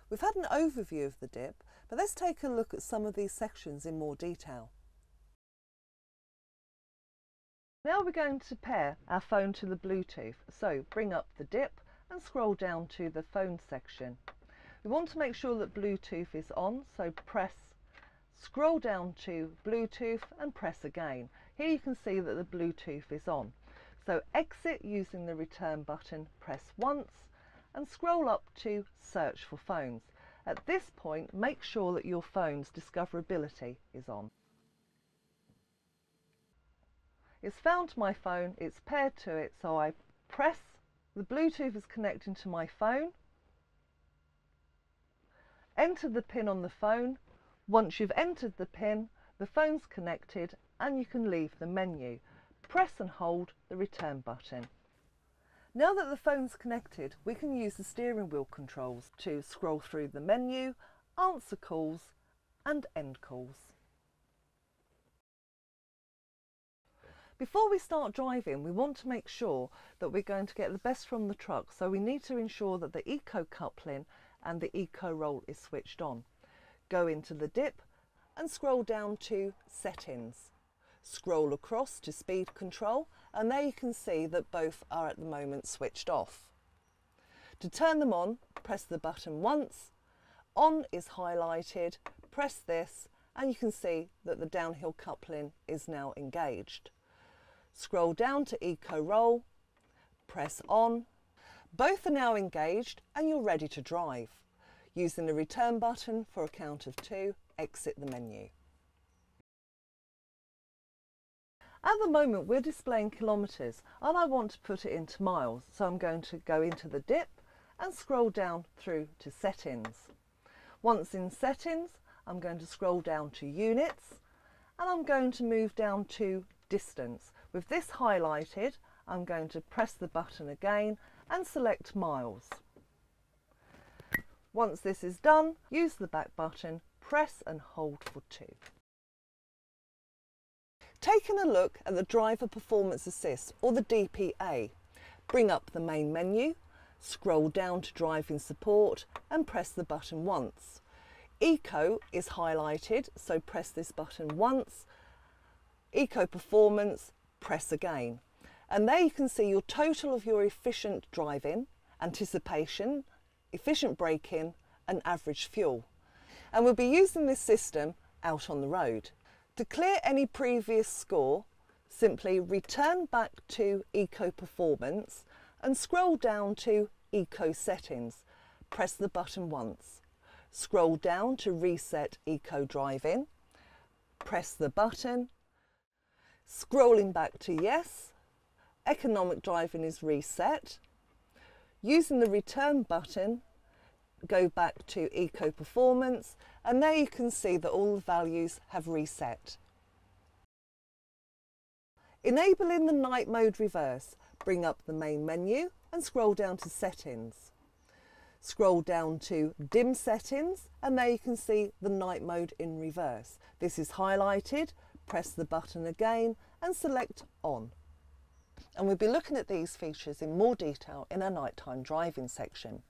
We've had an overview of the dip, but let's take a look at some of these sections in more detail. Now we're going to pair our phone to the Bluetooth, so bring up the dip and scroll down to the phone section. We want to make sure that Bluetooth is on, so scroll down to Bluetooth and press again. Here you can see that the Bluetooth is on. So exit using the return button, press once and scroll up to search for phones. At this point, make sure that your phone's discoverability is on. It's found my phone, it's paired to it, so I press, the Bluetooth is connecting to my phone, enter the PIN on the phone. Once you've entered the PIN, the phone's connected and you can leave the menu. Press and hold the return button. Now that the phone's connected, we can use the steering wheel controls to scroll through the menu, answer calls and end calls. Before we start driving, we want to make sure that we're going to get the best from the truck, so we need to ensure that the eco coupling and the eco roll is switched on. Go into the dip and scroll down to settings. Scroll across to speed control and there you can see that both are at the moment switched off. To turn them on, press the button once. On is highlighted, press this and you can see that the downhill coupling is now engaged. Scroll down to eco roll, press on. Both are now engaged and you're ready to drive. Using the return button for a count of 2, exit the menu. At the moment we're displaying kilometres and I want to put it into miles, so I'm going to go into the dip and scroll down through to settings. Once in settings, I'm going to scroll down to units and I'm going to move down to distance. With this highlighted, I'm going to press the button again and select miles. Once this is done, use the back button, press and hold for 2. Taking a look at the Driver Performance Assist or the DPA, bring up the main menu, scroll down to Driving Support and press the button once. Eco is highlighted, so press this button once. Eco Performance, press again. And there you can see your total of your efficient driving, anticipation, efficient braking and average fuel. And we'll be using this system out on the road. To clear any previous score, simply return back to Eco Performance and scroll down to Eco Settings. Press the button once. Scroll down to Reset Eco Driving. Press the button. Scrolling back to Yes. Economic driving is reset. Using the return button, go back to Eco Performance and there you can see that all the values have reset. Enabling the night mode reverse, bring up the main menu and scroll down to settings. Scroll down to dim settings and there you can see the night mode in reverse. This is highlighted, press the button again and select on. And we'll be looking at these features in more detail in our nighttime driving section.